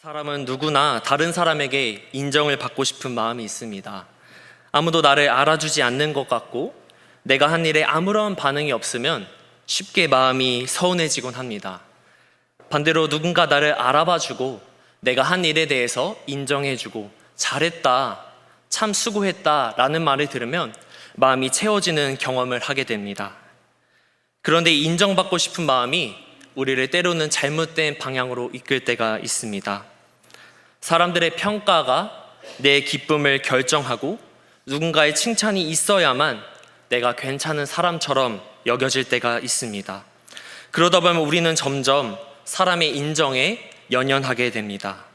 사람은 누구나 다른 사람에게 인정을 받고 싶은 마음이 있습니다. 아무도 나를 알아주지 않는 것 같고 내가 한 일에 아무런 반응이 없으면 쉽게 마음이 서운해지곤 합니다. 반대로 누군가 나를 알아봐주고 내가 한 일에 대해서 인정해주고 잘했다, 참 수고했다 라는 말을 들으면 마음이 채워지는 경험을 하게 됩니다. 그런데 인정받고 싶은 마음이 우리를 때로는 잘못된 방향으로 이끌 때가 있습니다. 사람들의 평가가 내 기쁨을 결정하고 누군가의 칭찬이 있어야만 내가 괜찮은 사람처럼 여겨질 때가 있습니다. 그러다 보면 우리는 점점 사람의 인정에 연연하게 됩니다.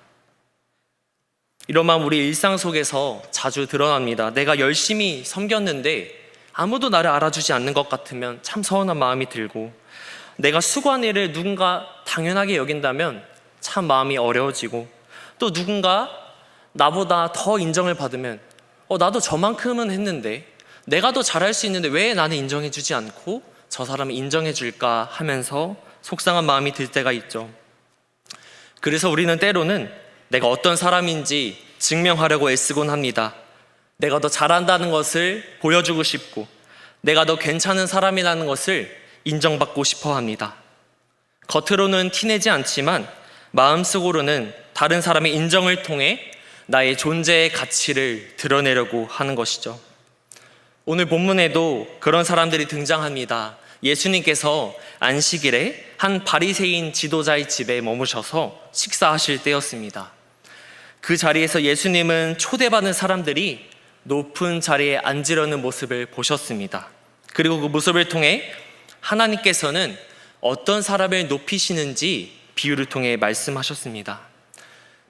이런 마음 우리 일상 속에서 자주 드러납니다. 내가 열심히 섬겼는데 아무도 나를 알아주지 않는 것 같으면 참 서운한 마음이 들고, 내가 수고한 일을 누군가 당연하게 여긴다면 참 마음이 어려워지고, 또 누군가 나보다 더 인정을 받으면 나도 저만큼은 했는데 내가 더 잘할 수 있는데 왜 나는 인정해주지 않고 저 사람을 인정해줄까 하면서 속상한 마음이 들 때가 있죠. 그래서 우리는 때로는 내가 어떤 사람인지 증명하려고 애쓰곤 합니다. 내가 더 잘한다는 것을 보여주고 싶고 내가 더 괜찮은 사람이라는 것을 인정받고 싶어 합니다. 겉으로는 티내지 않지만 마음속으로는 다른 사람의 인정을 통해 나의 존재의 가치를 드러내려고 하는 것이죠. 오늘 본문에도 그런 사람들이 등장합니다. 예수님께서 안식일에 한 바리새인 지도자의 집에 머무셔서 식사하실 때였습니다. 그 자리에서 예수님은 초대받은 사람들이 높은 자리에 앉으려는 모습을 보셨습니다. 그리고 그 모습을 통해 하나님께서는 어떤 사람을 높이시는지 비유를 통해 말씀하셨습니다.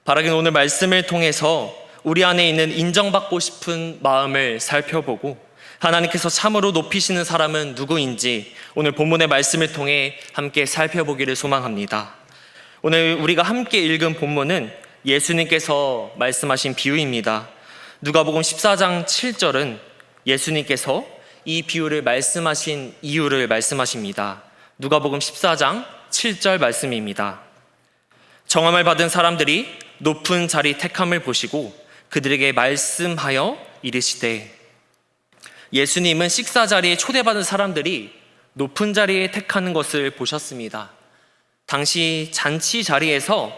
바라긴 오늘 말씀을 통해서 우리 안에 있는 인정받고 싶은 마음을 살펴보고 하나님께서 참으로 높이시는 사람은 누구인지 오늘 본문의 말씀을 통해 함께 살펴보기를 소망합니다. 오늘 우리가 함께 읽은 본문은 예수님께서 말씀하신 비유입니다. 누가복음 14장 7절은 예수님께서 이 비유를 말씀하신 이유를 말씀하십니다. 누가복음 14장 7절 말씀입니다. 정함을 받은 사람들이 높은 자리 택함을 보시고 그들에게 말씀하여 이르시되, 예수님은 식사 자리에 초대받은 사람들이 높은 자리에 택하는 것을 보셨습니다. 당시 잔치 자리에서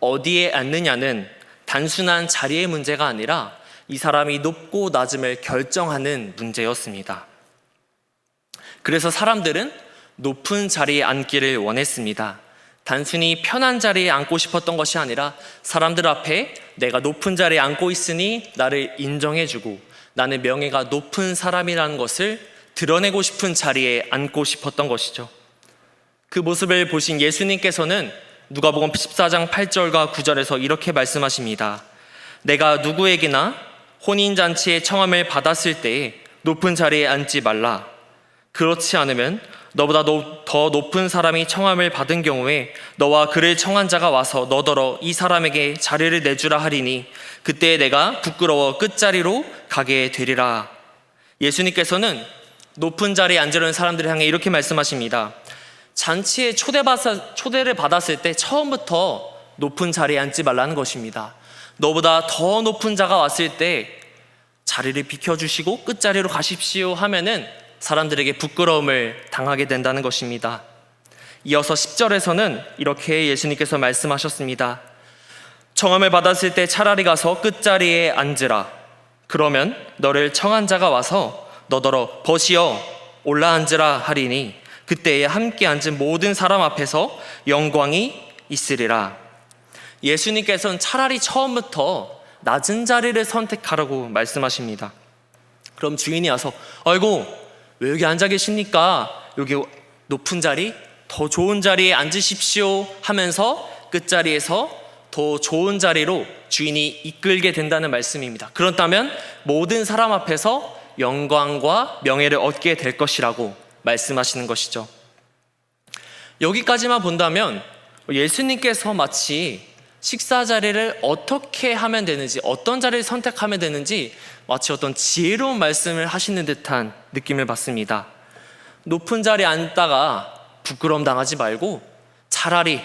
어디에 앉느냐는 단순한 자리의 문제가 아니라 이 사람이 높고 낮음을 결정하는 문제였습니다. 그래서 사람들은 높은 자리에 앉기를 원했습니다. 단순히 편한 자리에 앉고 싶었던 것이 아니라 사람들 앞에 내가 높은 자리에 앉고 있으니 나를 인정해주고 나는 명예가 높은 사람이라는 것을 드러내고 싶은 자리에 앉고 싶었던 것이죠. 그 모습을 보신 예수님께서는 누가복음 14장 8절과 9절에서 이렇게 말씀하십니다. 내가 누구에게나 혼인잔치의 청함을 받았을 때에 높은 자리에 앉지 말라. 그렇지 않으면 너보다 더 높은 사람이 청함을 받은 경우에 너와 그를 청한 자가 와서 너더러 이 사람에게 자리를 내주라 하리니 그때 내가 부끄러워 끝자리로 가게 되리라. 예수님께서는 높은 자리에 앉으려는 사람들을 향해 이렇게 말씀하십니다. 잔치에 초대를 받았을 때 처음부터 높은 자리에 앉지 말라는 것입니다. 너보다 더 높은 자가 왔을 때 자리를 비켜주시고 끝자리로 가십시오 하면은 사람들에게 부끄러움을 당하게 된다는 것입니다. 이어서 10절에서는 이렇게 예수님께서 말씀하셨습니다. 청함을 받았을 때 차라리 가서 끝자리에 앉으라. 그러면 너를 청한 자가 와서 너더러 벗이어 올라앉으라 하리니 그때에 함께 앉은 모든 사람 앞에서 영광이 있으리라. 예수님께서는 차라리 처음부터 낮은 자리를 선택하라고 말씀하십니다. 그럼 주인이 와서 아이고 왜 여기 앉아 계십니까? 여기 높은 자리, 더 좋은 자리에 앉으십시오 하면서 끝자리에서 더 좋은 자리로 주인이 이끌게 된다는 말씀입니다. 그렇다면 모든 사람 앞에서 영광과 명예를 얻게 될 것이라고 말씀하시는 것이죠. 여기까지만 본다면 예수님께서 마치 식사 자리를 어떻게 하면 되는지, 어떤 자리를 선택하면 되는지 마치 어떤 지혜로운 말씀을 하시는 듯한 느낌을 받습니다. 높은 자리에 앉다가 부끄러움 당하지 말고 차라리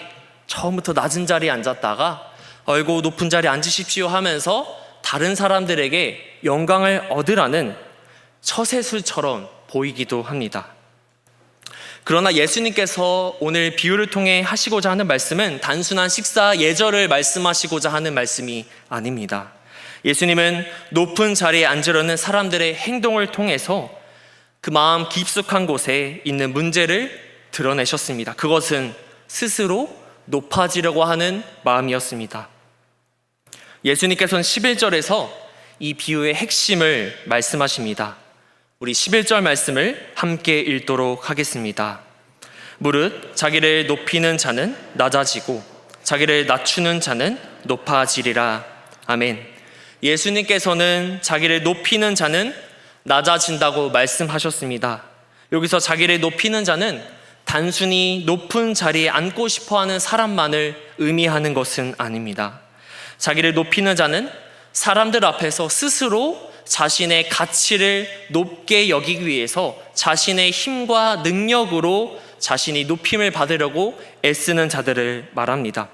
처음부터 낮은 자리에 앉았다가 얼고 높은 자리에 앉으십시오 하면서 다른 사람들에게 영광을 얻으라는 처세술처럼 보이기도 합니다. 그러나 예수님께서 오늘 비유를 통해 하시고자 하는 말씀은 단순한 식사 예절을 말씀하시고자 하는 말씀이 아닙니다. 예수님은 높은 자리에 앉으려는 사람들의 행동을 통해서 그 마음 깊숙한 곳에 있는 문제를 드러내셨습니다. 그것은 스스로 높아지려고 하는 마음이었습니다. 예수님께서는 11절에서 이 비유의 핵심을 말씀하십니다. 우리 11절 말씀을 함께 읽도록 하겠습니다. 무릇 자기를 높이는 자는 낮아지고 자기를 낮추는 자는 높아지리라. 아멘. 예수님께서는 자기를 높이는 자는 낮아진다고 말씀하셨습니다. 여기서 자기를 높이는 자는 단순히 높은 자리에 앉고 싶어하는 사람만을 의미하는 것은 아닙니다. 자기를 높이는 자는 사람들 앞에서 스스로 자신의 가치를 높게 여기기 위해서 자신의 힘과 능력으로 자신이 높임을 받으려고 애쓰는 자들을 말합니다.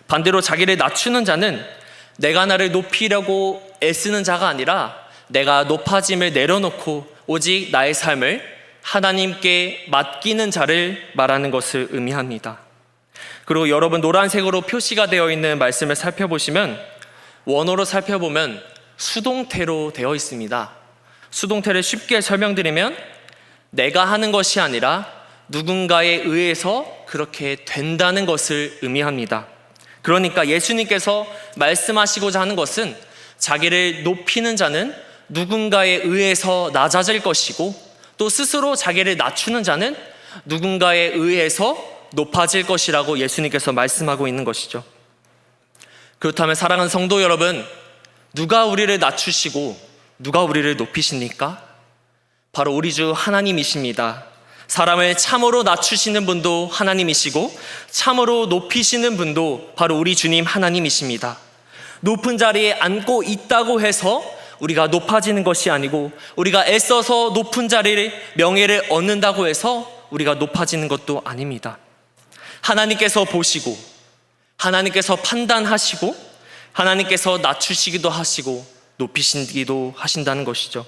반대로 자기를 낮추는 자는 내가 나를 높이려고 애쓰는 자가 아니라 내가 높아짐을 내려놓고 오직 나의 삶을 하나님께 맡기는 자를 말하는 것을 의미합니다. 그리고 여러분 노란색으로 표시가 되어 있는 말씀을 살펴보시면 원어로 살펴보면 수동태로 되어 있습니다. 수동태를 쉽게 설명드리면 내가 하는 것이 아니라 누군가에 의해서 그렇게 된다는 것을 의미합니다. 그러니까 예수님께서 말씀하시고자 하는 것은 자기를 높이는 자는 누군가에 의해서 낮아질 것이고 또 스스로 자기를 낮추는 자는 누군가에 의해서 높아질 것이라고 예수님께서 말씀하고 있는 것이죠. 그렇다면 사랑하는 성도 여러분, 누가 우리를 낮추시고 누가 우리를 높이십니까? 바로 우리 주 하나님이십니다. 사람을 참으로 낮추시는 분도 하나님이시고 참으로 높이시는 분도 바로 우리 주님 하나님이십니다. 높은 자리에 앉고 있다고 해서 우리가 높아지는 것이 아니고 우리가 애써서 높은 자리를 명예를 얻는다고 해서 우리가 높아지는 것도 아닙니다. 하나님께서 보시고 하나님께서 판단하시고 하나님께서 낮추시기도 하시고 높이시기도 하신다는 것이죠.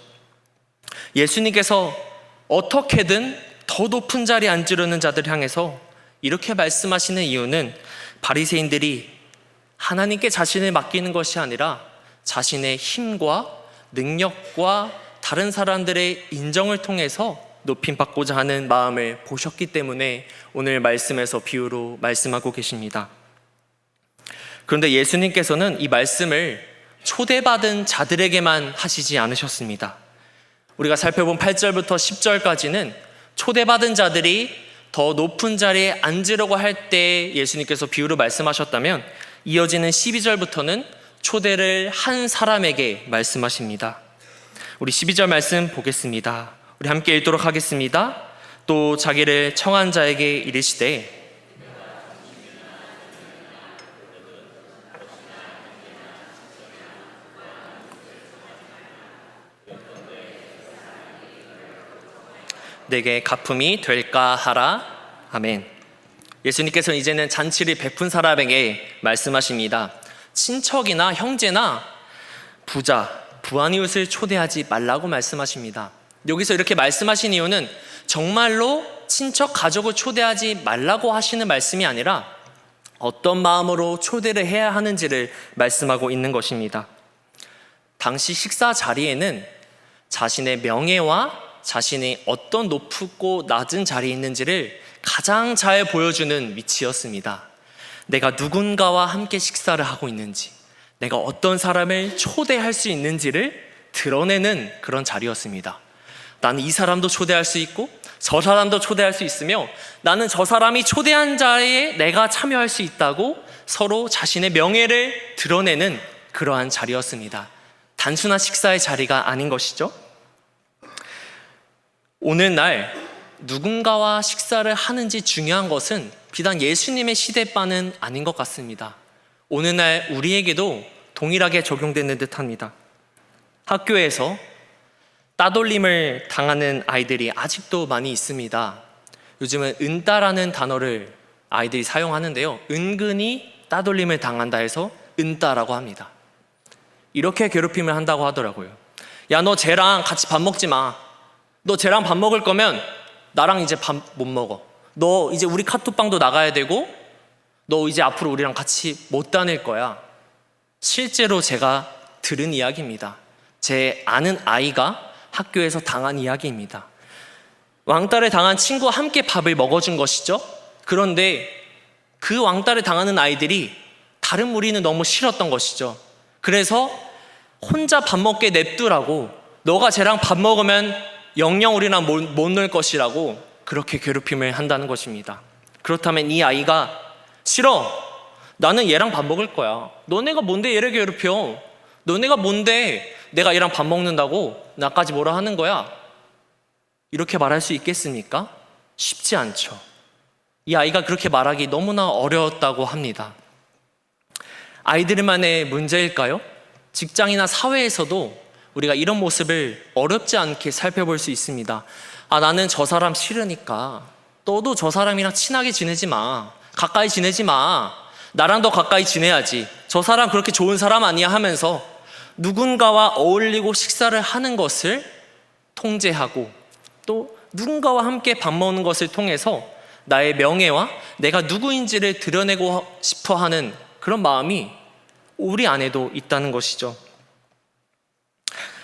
예수님께서 어떻게든 더 높은 자리에 앉으려는 자들 향해서 이렇게 말씀하시는 이유는 바리새인들이 하나님께 자신을 맡기는 것이 아니라 자신의 힘과 능력과 다른 사람들의 인정을 통해서 높임받고자 하는 마음을 보셨기 때문에 오늘 말씀에서 비유로 말씀하고 계십니다. 그런데 예수님께서는 이 말씀을 초대받은 자들에게만 하시지 않으셨습니다. 우리가 살펴본 8절부터 10절까지는 초대받은 자들이 더 높은 자리에 앉으려고 할 때 예수님께서 비유로 말씀하셨다면 이어지는 12절부터는 초대를 한 사람에게 말씀하십니다. 우리 12절 말씀 보겠습니다. 우리 함께 읽도록 하겠습니다. 또 자기를 청한 자에게 이르시되 내게 갚음이 될까 하라. 아멘. 예수님께서는 이제는 잔치를 베푼 사람에게 말씀하십니다. 친척이나 형제나 부자, 부하이웃을 초대하지 말라고 말씀하십니다. 여기서 이렇게 말씀하신 이유는 정말로 친척, 가족을 초대하지 말라고 하시는 말씀이 아니라 어떤 마음으로 초대를 해야 하는지를 말씀하고 있는 것입니다. 당시 식사 자리에는 자신의 명예와 자신이 어떤 높고 낮은 자리에 있는지를 가장 잘 보여주는 위치였습니다. 내가 누군가와 함께 식사를 하고 있는지, 내가 어떤 사람을 초대할 수 있는지를 드러내는 그런 자리였습니다. 나는 이 사람도 초대할 수 있고 저 사람도 초대할 수 있으며 나는 저 사람이 초대한 자리에 내가 참여할 수 있다고 서로 자신의 명예를 드러내는 그러한 자리였습니다. 단순한 식사의 자리가 아닌 것이죠. 오늘날 누군가와 식사를 하는지 중요한 것은 비단 예수님의 시대바는 아닌 것 같습니다. 오늘날 우리에게도 동일하게 적용되는 듯합니다. 학교에서 따돌림을 당하는 아이들이 아직도 많이 있습니다. 요즘은 은따라는 단어를 아이들이 사용하는데요. 은근히 따돌림을 당한다 해서 은따라고 합니다. 이렇게 괴롭힘을 한다고 하더라고요. 야, 너 쟤랑 같이 밥 먹지 마. 너 쟤랑 밥 먹을 거면 나랑 이제 밥 못 먹어. 너 이제 우리 카톡방도 나가야 되고 너 이제 앞으로 우리랑 같이 못 다닐 거야. 실제로 제가 들은 이야기입니다. 제 아는 아이가 학교에서 당한 이야기입니다. 왕따를 당한 친구와 함께 밥을 먹어준 것이죠. 그런데 그 왕따를 당하는 아이들이 다른 무리는 너무 싫었던 것이죠. 그래서 혼자 밥 먹게 냅두라고, 너가 쟤랑 밥 먹으면 영영 우리랑 못 놀 것이라고 그렇게 괴롭힘을 한다는 것입니다. 그렇다면 이 아이가 싫어, 나는 얘랑 밥 먹을 거야. 너네가 뭔데 얘를 괴롭혀? 너네가 뭔데 내가 얘랑 밥 먹는다고 나까지 뭐라 하는 거야? 이렇게 말할 수 있겠습니까? 쉽지 않죠. 이 아이가 그렇게 말하기 너무나 어려웠다고 합니다. 아이들만의 문제일까요? 직장이나 사회에서도 우리가 이런 모습을 어렵지 않게 살펴볼 수 있습니다. 아, 나는 저 사람 싫으니까 너도 저 사람이랑 친하게 지내지 마. 가까이 지내지 마. 나랑 더 가까이 지내야지. 저 사람 그렇게 좋은 사람 아니야 하면서 누군가와 어울리고 식사를 하는 것을 통제하고 또 누군가와 함께 밥 먹는 것을 통해서 나의 명예와 내가 누구인지를 드러내고 싶어 하는 그런 마음이 우리 안에도 있다는 것이죠.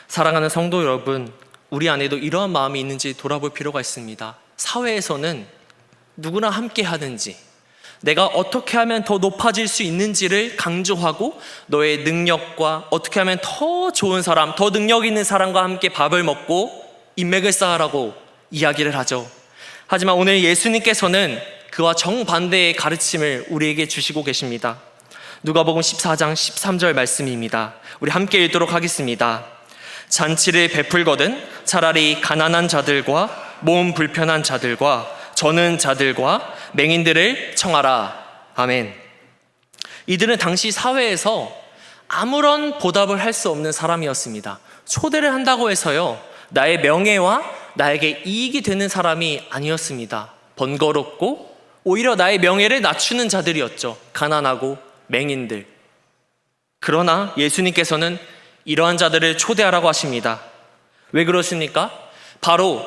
사랑하는 성도 여러분, 우리 안에도 이러한 마음이 있는지 돌아볼 필요가 있습니다. 사회에서는 누구나 함께 하든지 내가 어떻게 하면 더 높아질 수 있는지를 강조하고 너의 능력과 어떻게 하면 더 좋은 사람, 더 능력 있는 사람과 함께 밥을 먹고 인맥을 쌓으라고 이야기를 하죠. 하지만 오늘 예수님께서는 그와 정반대의 가르침을 우리에게 주시고 계십니다. 누가복음 14장 13절 말씀입니다. 우리 함께 읽도록 하겠습니다. 잔치를 베풀거든 차라리 가난한 자들과 몸 불편한 자들과 저는 자들과 맹인들을 청하라. 아멘. 이들은 당시 사회에서 아무런 보답을 할 수 없는 사람이었습니다. 초대를 한다고 해서요, 나의 명예와 나에게 이익이 되는 사람이 아니었습니다. 번거롭고 오히려 나의 명예를 낮추는 자들이었죠. 가난하고 맹인들. 그러나 예수님께서는 이러한 자들을 초대하라고 하십니다. 왜 그러십니까? 바로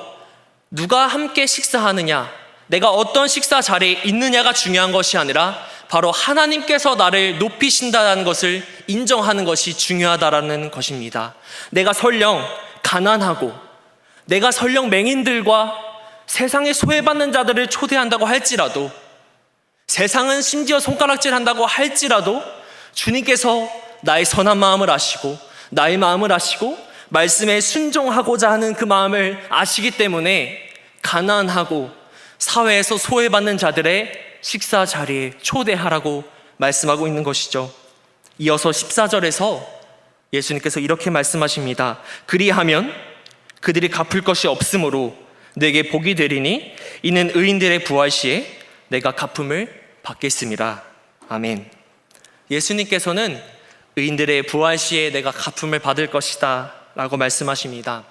누가 함께 식사하느냐, 내가 어떤 식사 자리에 있느냐가 중요한 것이 아니라 바로 하나님께서 나를 높이신다는 것을 인정하는 것이 중요하다는 것입니다. 내가 설령 가난하고 내가 설령 맹인들과 세상에 소외받는 자들을 초대한다고 할지라도, 세상은 심지어 손가락질한다고 할지라도 주님께서 나의 선한 마음을 아시고 나의 마음을 아시고 말씀에 순종하고자 하는 그 마음을 아시기 때문에 가난하고 사회에서 소외받는 자들의 식사 자리에 초대하라고 말씀하고 있는 것이죠. 이어서 14절에서 예수님께서 이렇게 말씀하십니다. 그리하면 그들이 갚을 것이 없으므로 내게 복이 되리니 이는 의인들의 부활 시에 내가 갚음을 받겠습니다. 아멘. 예수님께서는 의인들의 부활 시에 내가 갚음을 받을 것이다 라고 말씀하십니다.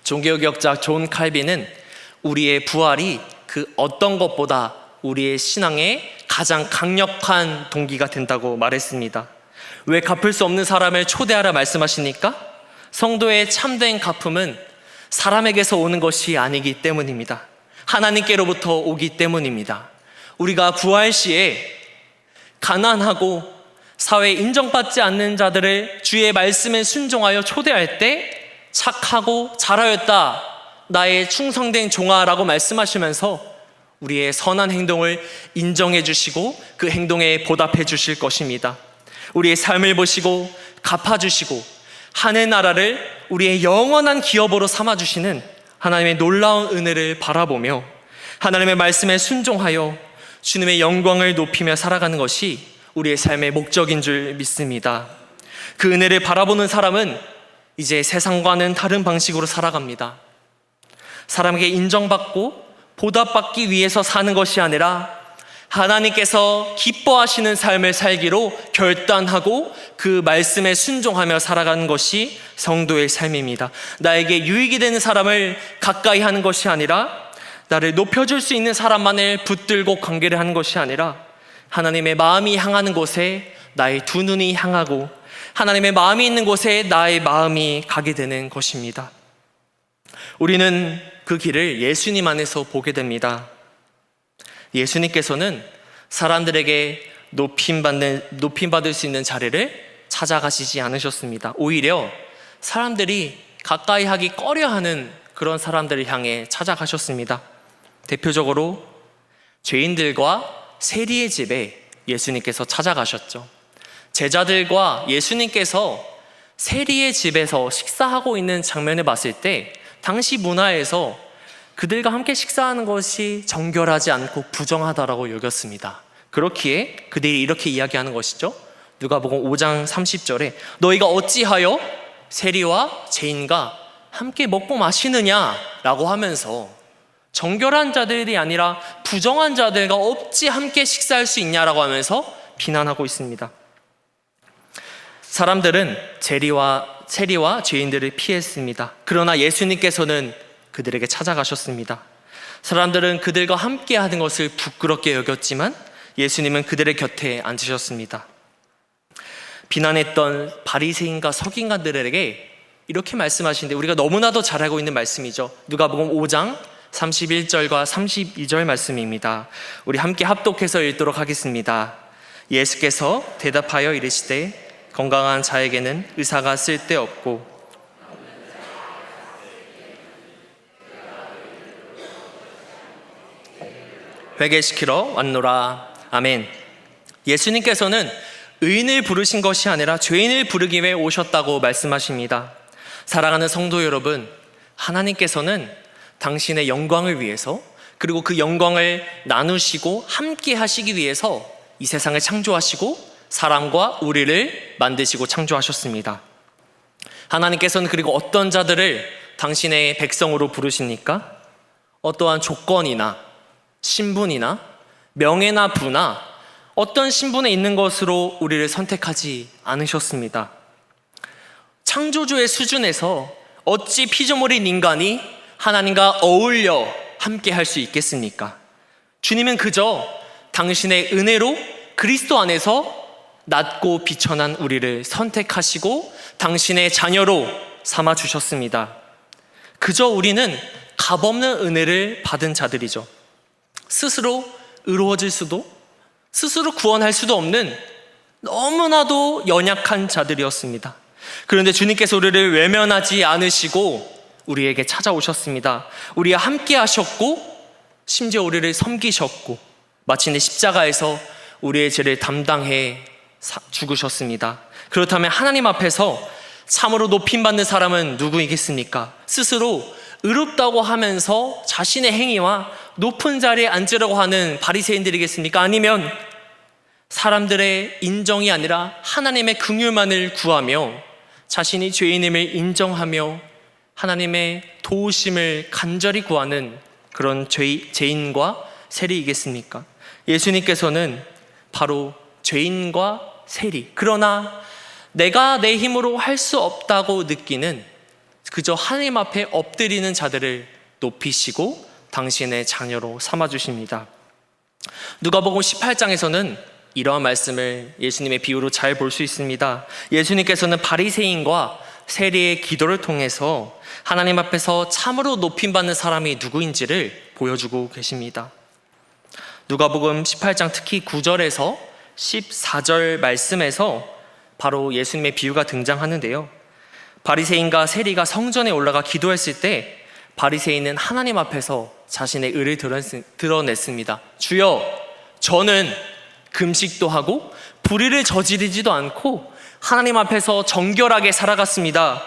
종교개혁자 존 칼빈은 우리의 부활이 그 어떤 것보다 우리의 신앙의 가장 강력한 동기가 된다고 말했습니다. 왜 갚을 수 없는 사람을 초대하라 말씀하시니까? 성도의 참된 갚음은 사람에게서 오는 것이 아니기 때문입니다. 하나님께로부터 오기 때문입니다. 우리가 부활 시에 가난하고 사회에 인정받지 않는 자들을 주의 말씀에 순종하여 초대할 때 착하고 잘하였다, 나의 충성된 종아라고 말씀하시면서 우리의 선한 행동을 인정해 주시고 그 행동에 보답해 주실 것입니다. 우리의 삶을 보시고 갚아주시고 하늘 나라를 우리의 영원한 기업으로 삼아주시는 하나님의 놀라운 은혜를 바라보며 하나님의 말씀에 순종하여 주님의 영광을 높이며 살아가는 것이 우리의 삶의 목적인 줄 믿습니다. 그 은혜를 바라보는 사람은 이제 세상과는 다른 방식으로 살아갑니다. 사람에게 인정받고 보답받기 위해서 사는 것이 아니라 하나님께서 기뻐하시는 삶을 살기로 결단하고 그 말씀에 순종하며 살아가는 것이 성도의 삶입니다. 나에게 유익이 되는 사람을 가까이 하는 것이 아니라 나를 높여줄 수 있는 사람만을 붙들고 관계를 하는 것이 아니라 하나님의 마음이 향하는 곳에 나의 두 눈이 향하고 하나님의 마음이 있는 곳에 나의 마음이 가게 되는 것입니다. 우리는 그 길을 예수님 안에서 보게 됩니다. 예수님께서는 사람들에게 높임받을 수 있는 자리를 찾아가시지 않으셨습니다. 오히려 사람들이 가까이 하기 꺼려하는 그런 사람들을 향해 찾아가셨습니다. 대표적으로 죄인들과 세리의 집에 예수님께서 찾아가셨죠. 제자들과 예수님께서 세리의 집에서 식사하고 있는 장면을 봤을 때 당시 문화에서 그들과 함께 식사하는 것이 정결하지 않고 부정하다라고 여겼습니다. 그렇기에 그들이 이렇게 이야기하는 것이죠. 누가복음 5장 30절에 너희가 어찌하여 세리와 죄인과 함께 먹고 마시느냐라고 하면서 정결한 자들이 아니라 부정한 자들과 어찌 함께 식사할 수 있냐라고 하면서 비난하고 있습니다. 사람들은 세리와 죄인들을 피했습니다. 그러나 예수님께서는 그들에게 찾아가셨습니다. 사람들은 그들과 함께 하는 것을 부끄럽게 여겼지만 예수님은 그들의 곁에 앉으셨습니다. 비난했던 바리새인과 서기관들에게 이렇게 말씀하시는데 우리가 너무나도 잘 알고 있는 말씀이죠. 누가복음 5장 31절과 32절 말씀입니다. 우리 함께 합독해서 읽도록 하겠습니다. 예수께서 대답하여 이르시되 건강한 자에게는 의사가 쓸데없고 회개시키러 왔노라. 아멘. 예수님께서는 의인을 부르신 것이 아니라 죄인을 부르기 위해 오셨다고 말씀하십니다. 사랑하는 성도 여러분, 하나님께서는 당신의 영광을 위해서 그리고 그 영광을 나누시고 함께 하시기 위해서 이 세상을 창조하시고 사람과 우리를 만드시고 창조하셨습니다. 하나님께서는 그리고 어떤 자들을 당신의 백성으로 부르십니까? 어떠한 조건이나 신분이나 명예나 부나 어떤 신분에 있는 것으로 우리를 선택하지 않으셨습니다. 창조주의 수준에서 어찌 피조물인 인간이 하나님과 어울려 함께 할 수 있겠습니까? 주님은 그저 당신의 은혜로 그리스도 안에서 낮고 비천한 우리를 선택하시고 당신의 자녀로 삼아주셨습니다. 그저 우리는 값없는 은혜를 받은 자들이죠. 스스로 의로워질 수도 스스로 구원할 수도 없는 너무나도 연약한 자들이었습니다. 그런데 주님께서 우리를 외면하지 않으시고 우리에게 찾아오셨습니다. 우리와 함께 하셨고 심지어 우리를 섬기셨고 마침내 십자가에서 우리의 죄를 담당해 죽으셨습니다. 그렇다면 하나님 앞에서 참으로 높임받는 사람은 누구이겠습니까? 스스로 의롭다고 하면서 자신의 행위와 높은 자리에 앉으려고 하는 바리새인들이겠습니까? 아니면 사람들의 인정이 아니라 하나님의 긍휼만을 구하며 자신이 죄인임을 인정하며 하나님의 도우심을 간절히 구하는 그런 죄인과 세리이겠습니까? 예수님께서는 바로 죄인과 세리, 그러나 내가 내 힘으로 할 수 없다고 느끼는 그저 하나님 앞에 엎드리는 자들을 높이시고 당신의 자녀로 삼아주십니다. 누가복음 18장에서는 이러한 말씀을 예수님의 비유로 잘 볼 수 있습니다. 예수님께서는 바리새인과 세리의 기도를 통해서 하나님 앞에서 참으로 높임받는 사람이 누구인지를 보여주고 계십니다. 누가복음 18장 특히 9절에서 14절 말씀에서 바로 예수님의 비유가 등장하는데요. 바리새인과 세리가 성전에 올라가 기도했을 때 바리새인은 하나님 앞에서 자신의 의를 드러냈습니다. 주여, 저는 금식도 하고 불의를 저지르지도 않고 하나님 앞에서 정결하게 살아갔습니다.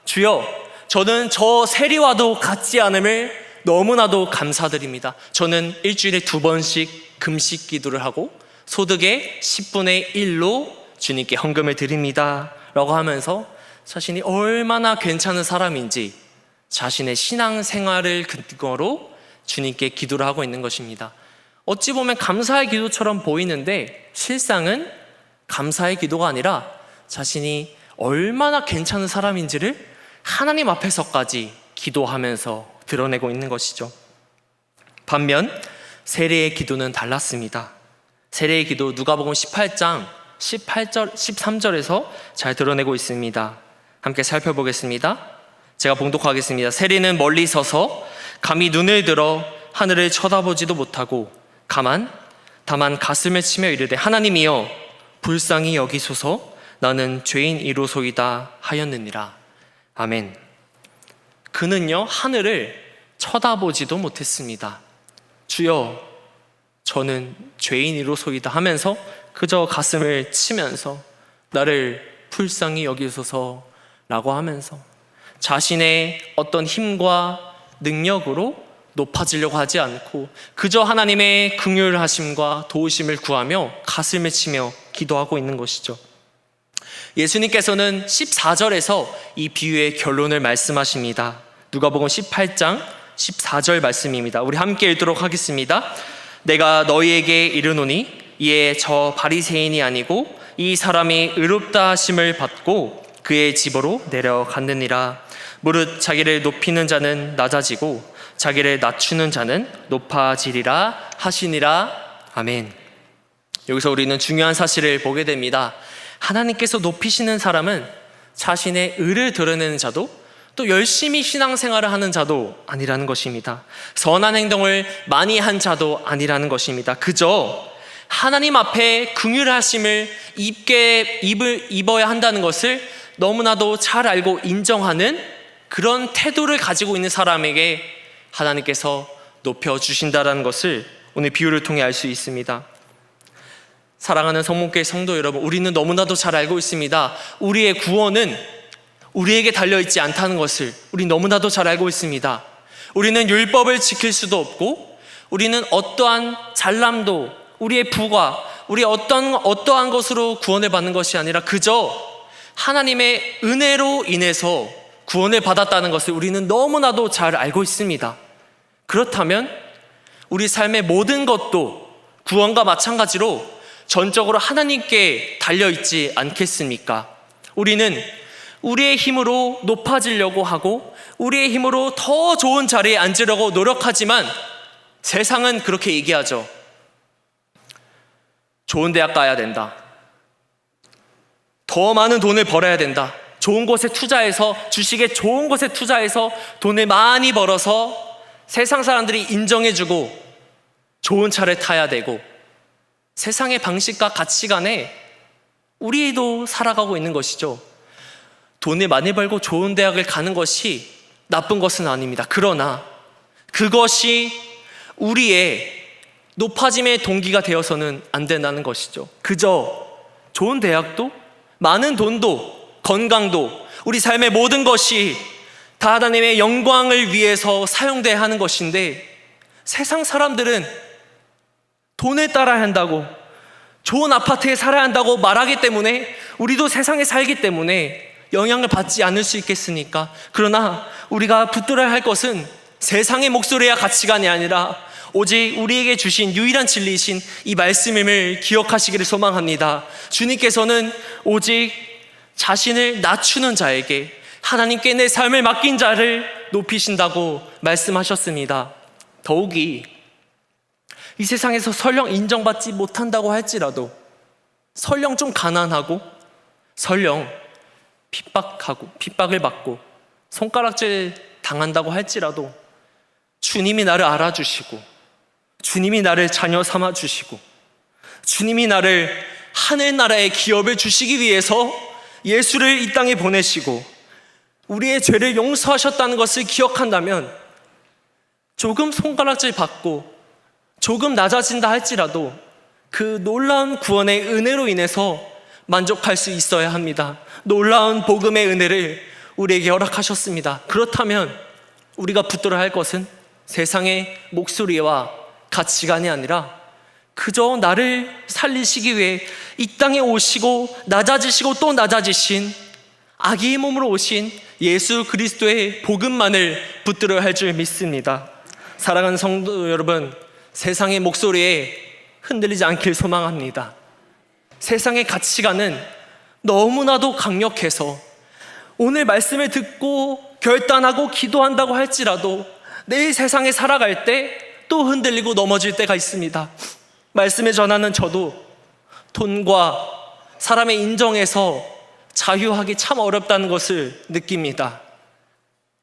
주여, 저는 저 세리와도 같지 않음을 너무나도 감사드립니다. 저는 일주일에 2번씩 금식 기도를 하고 소득의 10분의 1로 주님께 헌금을 드립니다 라고 하면서 자신이 얼마나 괜찮은 사람인지 자신의 신앙생활을 근거로 주님께 기도를 하고 있는 것입니다. 어찌 보면 감사의 기도처럼 보이는데 실상은 감사의 기도가 아니라 자신이 얼마나 괜찮은 사람인지를 하나님 앞에서까지 기도하면서 드러내고 있는 것이죠. 반면 세리의 기도는 달랐습니다. 세례의 기도 누가복음 18장 13절에서 잘 드러내고 있습니다. 함께 살펴보겠습니다. 제가 봉독하겠습니다. 세리는 멀리 서서 감히 눈을 들어 하늘을 쳐다보지도 못하고 다만 가슴을 치며 이르되 하나님이여 불쌍히 여기소서 나는 죄인이로소이다 하였느니라. 아멘. 그는요 하늘을 쳐다보지도 못했습니다. 주여 저는 죄인이로소이다 하면서 그저 가슴을 치면서 나를 불쌍히 여기소서라고 하면서 자신의 어떤 힘과 능력으로 높아지려고 하지 않고 그저 하나님의 긍휼하심과 도우심을 구하며 가슴을 치며 기도하고 있는 것이죠. 예수님께서는 14절에서 이 비유의 결론을 말씀하십니다. 누가복음 18장 14절 말씀입니다. 우리 함께 읽도록 하겠습니다. 내가 너희에게 이르노니 이에 저 바리새인이 아니고 이 사람이 의롭다 하심을 받고 그의 집으로 내려갔느니라. 무릇 자기를 높이는 자는 낮아지고 자기를 낮추는 자는 높아지리라 하시니라. 아멘. 여기서 우리는 중요한 사실을 보게 됩니다. 하나님께서 높이시는 사람은 자신의 의를 드러내는 자도 또 열심히 신앙생활을 하는 자도 아니라는 것입니다. 선한 행동을 많이 한 자도 아니라는 것입니다. 그저 하나님 앞에 긍휼하심을 입어야 한다는 것을 너무나도 잘 알고 인정하는 그런 태도를 가지고 있는 사람에게 하나님께서 높여주신다는 것을 오늘 비유를 통해 알 수 있습니다. 사랑하는 성목교회 성도 여러분, 우리는 너무나도 잘 알고 있습니다. 우리의 구원은 우리에게 달려있지 않다는 것을 우리 너무나도 잘 알고 있습니다. 우리는 율법을 지킬 수도 없고 우리는 어떠한 잘남도 우리의 부가 우리 어떠한 것으로 구원을 받는 것이 아니라 그저 하나님의 은혜로 인해서 구원을 받았다는 것을 우리는 너무나도 잘 알고 있습니다. 그렇다면 우리 삶의 모든 것도 구원과 마찬가지로 전적으로 하나님께 달려있지 않겠습니까? 우리는 우리의 힘으로 높아지려고 하고 우리의 힘으로 더 좋은 자리에 앉으려고 노력하지만 세상은 그렇게 얘기하죠. 좋은 대학 가야 된다. 더 많은 돈을 벌어야 된다. 좋은 곳에 투자해서 주식에 좋은 곳에 투자해서 돈을 많이 벌어서 세상 사람들이 인정해주고 좋은 차를 타야 되고 세상의 방식과 가치관에 우리도 살아가고 있는 것이죠. 돈을 많이 벌고 좋은 대학을 가는 것이 나쁜 것은 아닙니다. 그러나 그것이 우리의 높아짐의 동기가 되어서는 안 된다는 것이죠. 그저 좋은 대학도 많은 돈도 건강도 우리 삶의 모든 것이 다 하나님의 영광을 위해서 사용돼야 하는 것인데 세상 사람들은 돈을 따라야 한다고 좋은 아파트에 살아야 한다고 말하기 때문에 우리도 세상에 살기 때문에 영향을 받지 않을 수 있겠습니까? 그러나 우리가 붙들어야 할 것은 세상의 목소리와 가치관이 아니라 오직 우리에게 주신 유일한 진리이신 이 말씀임을 기억하시기를 소망합니다. 주님께서는 오직 자신을 낮추는 자에게 하나님께 내 삶을 맡긴 자를 높이신다고 말씀하셨습니다. 더욱이 이 세상에서 설령 인정받지 못한다고 할지라도 설령 좀 가난하고 설령 핍박을 받고 손가락질 당한다고 할지라도 주님이 나를 알아주시고 주님이 나를 자녀 삼아주시고 주님이 나를 하늘나라의 기업을 주시기 위해서 예수를 이 땅에 보내시고 우리의 죄를 용서하셨다는 것을 기억한다면 조금 손가락질 받고 조금 낮아진다 할지라도 그 놀라운 구원의 은혜로 인해서 만족할 수 있어야 합니다. 놀라운 복음의 은혜를 우리에게 허락하셨습니다. 그렇다면 우리가 붙들어야 할 것은 세상의 목소리와 가치관이 아니라 그저 나를 살리시기 위해 이 땅에 오시고 낮아지시고 또 낮아지신 아기의 몸으로 오신 예수 그리스도의 복음만을 붙들어야 할 줄 믿습니다. 사랑하는 성도 여러분, 세상의 목소리에 흔들리지 않길 소망합니다. 세상의 가치관은 너무나도 강력해서 오늘 말씀을 듣고 결단하고 기도한다고 할지라도 내일 세상에 살아갈 때 또 흔들리고 넘어질 때가 있습니다. 말씀을 전하는 저도 돈과 사람의 인정에서 자유하기 참 어렵다는 것을 느낍니다.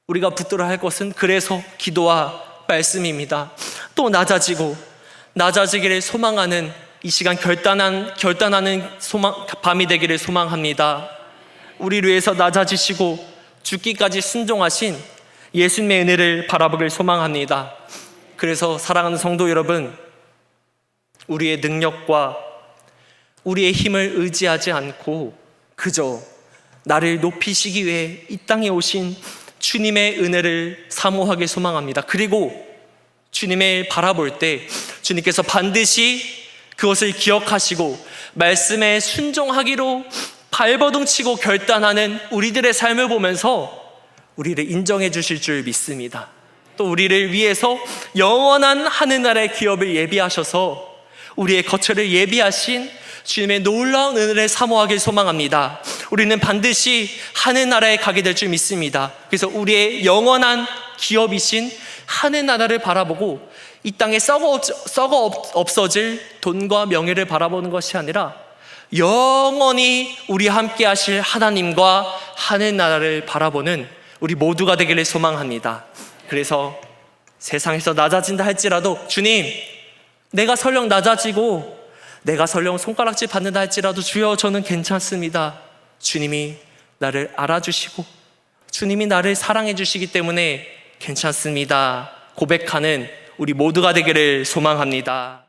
우리가 붙들어야 할 것은 그래서 기도와 말씀입니다. 또 낮아지기를 소망하는 이 시간 결단하는 밤이 되기를 소망합니다. 우리를 위해서 낮아지시고 죽기까지 순종하신 예수님의 은혜를 바라보길 소망합니다. 그래서 사랑하는 성도 여러분, 우리의 능력과 우리의 힘을 의지하지 않고 그저 나를 높이시기 위해 이 땅에 오신 주님의 은혜를 사모하길 소망합니다. 그리고 주님을 바라볼 때 주님께서 반드시 그것을 기억하시고 말씀에 순종하기로 발버둥치고 결단하는 우리들의 삶을 보면서 우리를 인정해 주실 줄 믿습니다. 또 우리를 위해서 영원한 하늘나라의 기업을 예비하셔서 우리의 거처를 예비하신 주님의 놀라운 은혜를 사모하길 소망합니다. 우리는 반드시 하늘나라에 가게 될 줄 믿습니다. 그래서 우리의 영원한 기업이신 하늘나라를 바라보고 이 땅에 썩어 없어질 돈과 명예를 바라보는 것이 아니라 영원히 우리 함께 하실 하나님과 하늘나라를 바라보는 우리 모두가 되기를 소망합니다. 그래서 세상에서 낮아진다 할지라도 주님, 내가 설령 낮아지고 내가 설령 손가락질 받는다 할지라도 주여 저는 괜찮습니다. 주님이 나를 알아주시고 주님이 나를 사랑해 주시기 때문에 괜찮습니다. 고백하는 우리 모두가 되기를 소망합니다.